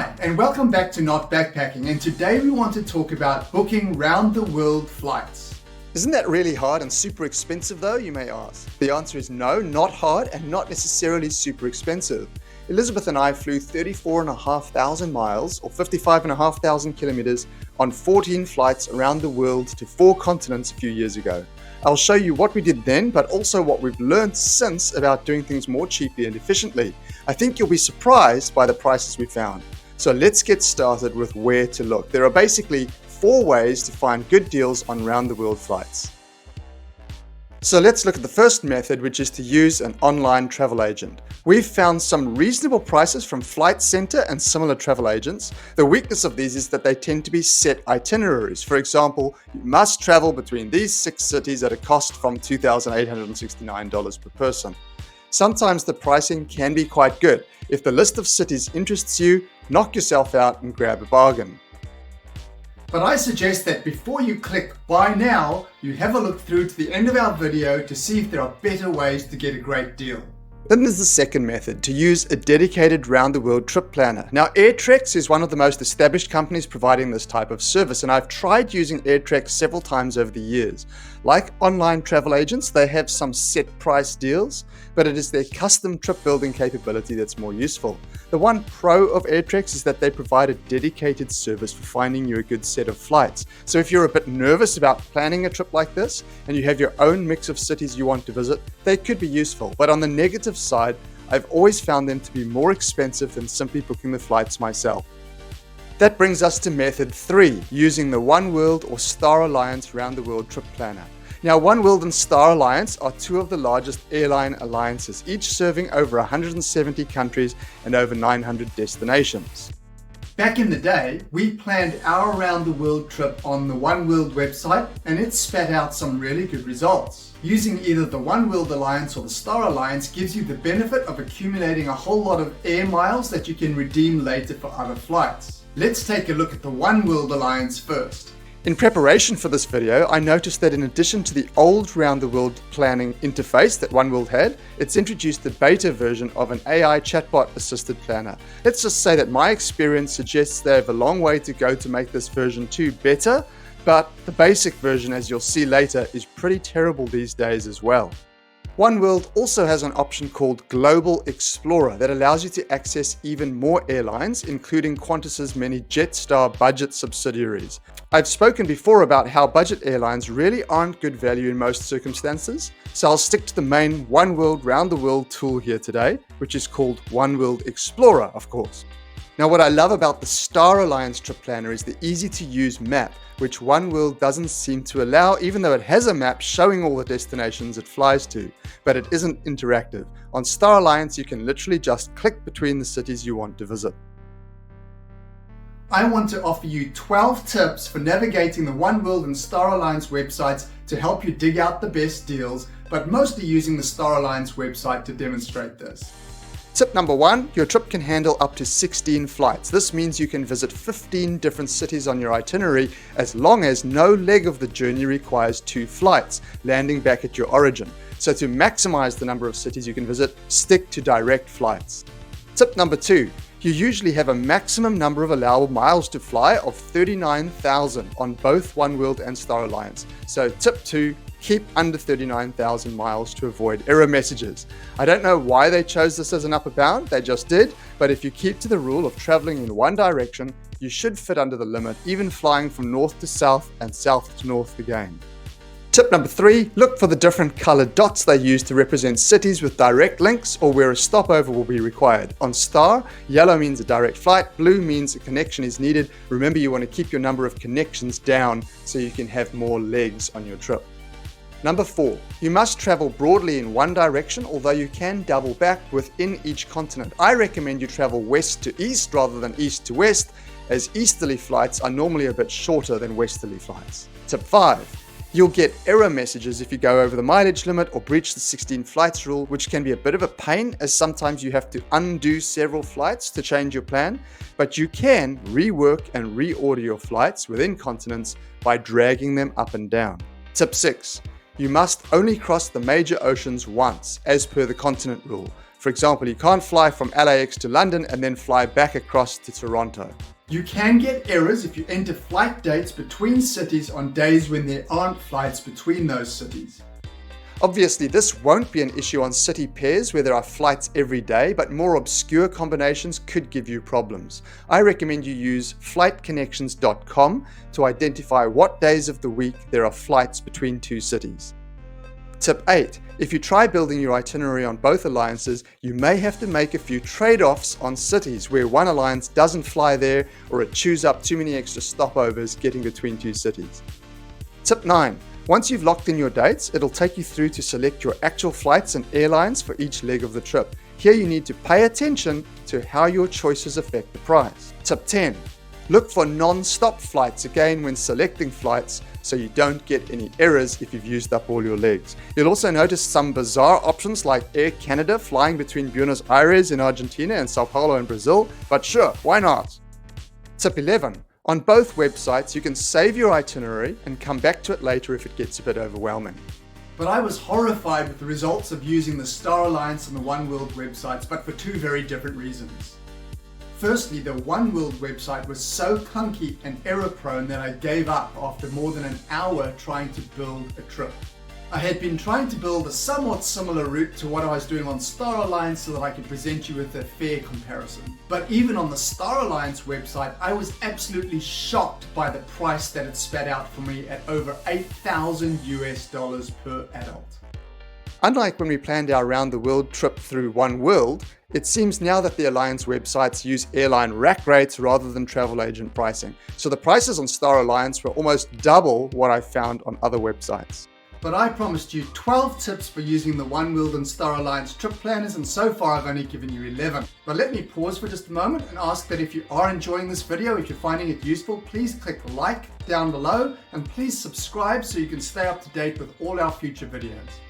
Hi, and welcome back to Not Backpacking, and today we want to talk about booking round-the-world flights. Isn't that really hard and super expensive though, you may ask? The answer is no, not hard and not necessarily super expensive. Elizabeth and I flew 34,500 miles or 55,500 kilometers on 14 flights around the world to 4 continents a few years ago. I'll show you what we did then, but also what we've learned since about doing things more cheaply and efficiently. I think you'll be surprised by the prices we found. So let's get started with where to look. There are basically 4 ways to find good deals on round-the-world flights. So let's look at the first method, which is to use an online travel agent. We've found some reasonable prices from Flight Centre and similar travel agents. The weakness of these is that they tend to be set itineraries. For example, you must travel between these 6 cities at a cost from $2,869 per person. Sometimes the pricing can be quite good. If the list of cities interests you, knock yourself out and grab a bargain. But I suggest that before you click buy now, you have a look through to the end of our video to see if there are better ways to get a great deal. Then there's the second method, to use a dedicated round-the-world trip planner. Now, AirTrex is one of the most established companies providing this type of service, and I've tried using AirTrex several times over the years. Like online travel agents, they have some set price deals, but it is their custom trip building capability that's more useful. The one pro of AirTrex is that they provide a dedicated service for finding you a good set of flights. So if you're a bit nervous about planning a trip like this, and you have your own mix of cities you want to visit, they could be useful. But on the negative side, I've always found them to be more expensive than simply booking the flights myself. That brings us to method 3, using the One World or Star Alliance round-the-world trip planner. Now, One World and Star Alliance are 2 of the largest airline alliances, each serving over 170 countries and over 900 destinations. Back in the day, we planned our round-the-world trip on the One World website, and it spat out some really good results. Using either the One World Alliance or the Star Alliance gives you the benefit of accumulating a whole lot of air miles that you can redeem later for other flights. Let's take a look at the One World Alliance first. In preparation for this video, I noticed that in addition to the old round-the-world planning interface that One World had, it's introduced the beta version of an AI chatbot assisted planner. Let's just say that my experience suggests they have a long way to go to make this version 2 better, but the basic version, as you'll see later, is pretty terrible these days as well. One World also has an option called Global Explorer that allows you to access even more airlines, including Qantas's many Jetstar budget subsidiaries. I've spoken before about how budget airlines really aren't good value in most circumstances, so I'll stick to the main One World round-the-world tool here today, which is called One World Explorer, of course. Now, what I love about the Star Alliance trip planner is the easy-to-use map, which One World doesn't seem to allow, even though it has a map showing all the destinations it flies to, but it isn't interactive. On Star Alliance, you can literally just click between the cities you want to visit. I want to offer you 12 tips for navigating the One World and Star Alliance websites to help you dig out the best deals, but mostly using the Star Alliance website to demonstrate this. Tip number 1, your trip can handle up to 16 flights. This means you can visit 15 different cities on your itinerary as long as no leg of the journey requires 2 flights, landing back at your origin. So to maximize the number of cities you can visit, stick to direct flights. Tip number 2, you usually have a maximum number of allowable miles to fly of 39,000 on both One World and Star Alliance. So tip 2, keep under 39,000 miles to avoid error messages. I don't know why they chose this as an upper bound, they just did, but if you keep to the rule of traveling in one direction, you should fit under the limit, even flying from north to south and south to north again. Tip number 3, look for the different colored dots they use to represent cities with direct links or where a stopover will be required. On Star, yellow means a direct flight, blue means a connection is needed. Remember, you want to keep your number of connections down so you can have more legs on your trip. Number 4, you must travel broadly in one direction, although you can double back within each continent. I recommend you travel west to east rather than east to west, as easterly flights are normally a bit shorter than westerly flights. Tip 5, you'll get error messages if you go over the mileage limit or breach the 16 flights rule, which can be a bit of a pain as sometimes you have to undo several flights to change your plan, but you can rework and reorder your flights within continents by dragging them up and down. Tip 6, you must only cross the major oceans once, as per the continent rule. For example, you can't fly from LAX to London and then fly back across to Toronto. You can get errors if you enter flight dates between cities on days when there aren't flights between those cities. Obviously, this won't be an issue on city pairs where there are flights every day, but more obscure combinations could give you problems. I recommend you use flightconnections.com to identify what days of the week there are flights between two cities. Tip 8. If you try building your itinerary on both alliances, you may have to make a few trade-offs on cities where one alliance doesn't fly there or it chews up too many extra stopovers getting between two cities. Tip 9. Once you've locked in your dates, it'll take you through to select your actual flights and airlines for each leg of the trip. Here you need to pay attention to how your choices affect the price. Tip 10. Look for non-stop flights again when selecting flights so you don't get any errors if you've used up all your legs. You'll also notice some bizarre options like Air Canada flying between Buenos Aires in Argentina and Sao Paulo in Brazil, but sure, why not? Tip 11. On both websites, you can save your itinerary and come back to it later if it gets a bit overwhelming. But I was horrified with the results of using the Star Alliance and the One World websites, but for two very different reasons. Firstly, the One World website was so clunky and error-prone that I gave up after more than an hour trying to build a trip. I had been trying to build a somewhat similar route to what I was doing on Star Alliance so that I could present you with a fair comparison. But even on the Star Alliance website, I was absolutely shocked by the price that it spat out for me at over $8,000 per adult. Unlike when we planned our round-the-world trip through One World, it seems now that the Alliance websites use airline rack rates rather than travel agent pricing. So the prices on Star Alliance were almost double what I found on other websites. But I promised you 12 tips for using the One World and Star Alliance trip planners, and so far I've only given you 11. But let me pause for just a moment and ask that if you are enjoying this video, if you're finding it useful, please click like down below and please subscribe so you can stay up to date with all our future videos.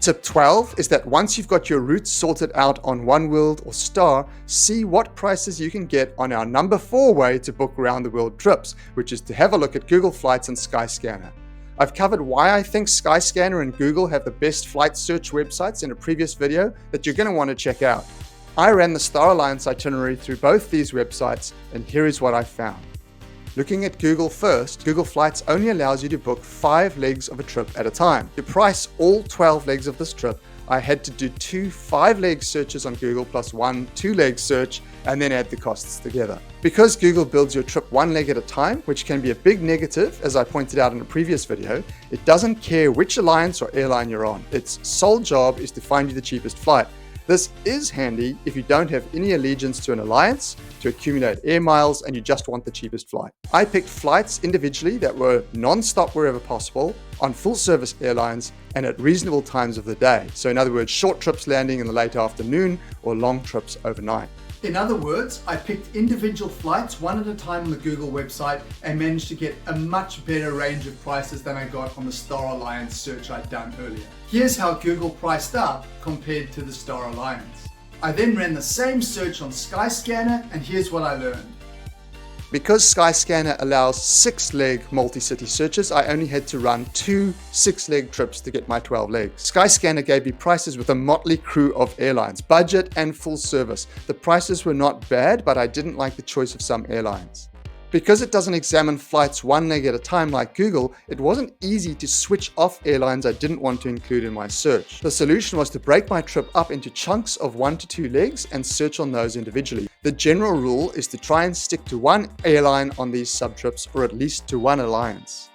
Tip 12 is that once you've got your routes sorted out on One World or Star, see what prices you can get on our number 4 way to book round the world trips, which is to have a look at Google Flights and Skyscanner. I've covered why I think Skyscanner and Google have the best flight search websites in a previous video that you're going to want to check out. I ran the Star Alliance itinerary through both these websites, and here is what I found. Looking at Google first, Google Flights only allows you to book 5 legs of a trip at a time. To price all 12 legs of this trip, I had to do 2 5-leg searches on Google plus 1 2-leg search and then add the costs together. Because Google builds your trip 1 leg at a time, which can be a big negative, as I pointed out in a previous video, it doesn't care which alliance or airline you're on. Its sole job is to find you the cheapest flight. This is handy if you don't have any allegiance to an alliance, to accumulate air miles, and you just want the cheapest flight. I picked flights individually that were non-stop wherever possible, on full-service airlines, and at reasonable times of the day. So in other words, short trips landing in the late afternoon or long trips overnight. In other words, I picked individual flights one at a time on the Google website and managed to get a much better range of prices than I got on the Star Alliance search I'd done earlier. Here's how Google priced up compared to the Star Alliance. I then ran the same search on Skyscanner, and here's what I learned. Because Skyscanner allows 6-leg multi-city searches, I only had to run 2 6-leg trips to get my 12 legs. Skyscanner gave me prices with a motley crew of airlines, budget and full service. The prices were not bad, but I didn't like the choice of some airlines. Because it doesn't examine flights 1 leg at a time like Google, it wasn't easy to switch off airlines I didn't want to include in my search. The solution was to break my trip up into chunks of 1 to 2 legs and search on those individually. The general rule is to try and stick to one airline on these sub-trips, or at least to one alliance.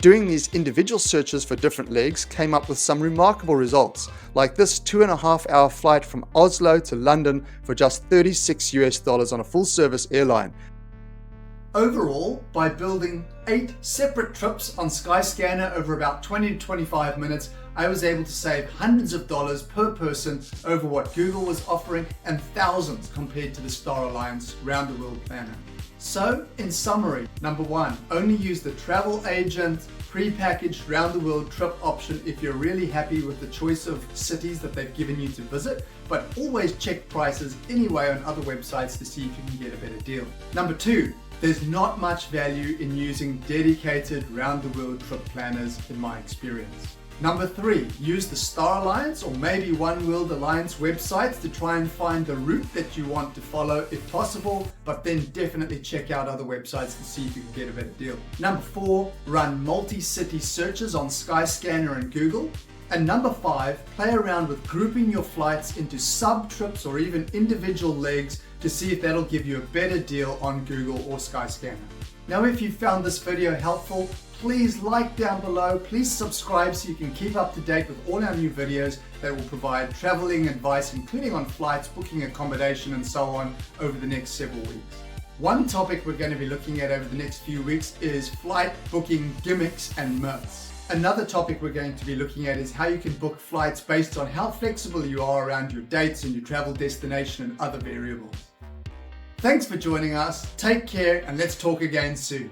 Doing these individual searches for different legs came up with some remarkable results, like this 2.5-hour flight from Oslo to London for just $36 on a full-service airline. Overall, by building 8 separate trips on Skyscanner over about 20 to 25 minutes, I was able to save hundreds of dollars per person over what Google was offering and thousands compared to the Star Alliance Round the World Planner. So, in summary, number 1, only use the travel agent pre-packaged round the world trip option if you're really happy with the choice of cities that they've given you to visit, but always check prices anyway on other websites to see if you can get a better deal. Number 2, there's not much value in using dedicated round the world trip planners in my experience. Number 3, use the Star Alliance or maybe One World Alliance websites to try and find the route that you want to follow if possible, but then definitely check out other websites to see if you can get a better deal. Number 4, run multi-city searches on Skyscanner and Google. And number 5, play around with grouping your flights into sub-trips or even individual legs to see if that'll give you a better deal on Google or Skyscanner. Now, if you found this video helpful, please like down below, please subscribe so you can keep up to date with all our new videos that will provide traveling advice, including on flights, booking accommodation, and so on over the next several weeks. One topic we're going to be looking at over the next few weeks is flight booking gimmicks and myths. Another topic we're going to be looking at is how you can book flights based on how flexible you are around your dates and your travel destination and other variables. Thanks for joining us, take care, and let's talk again soon.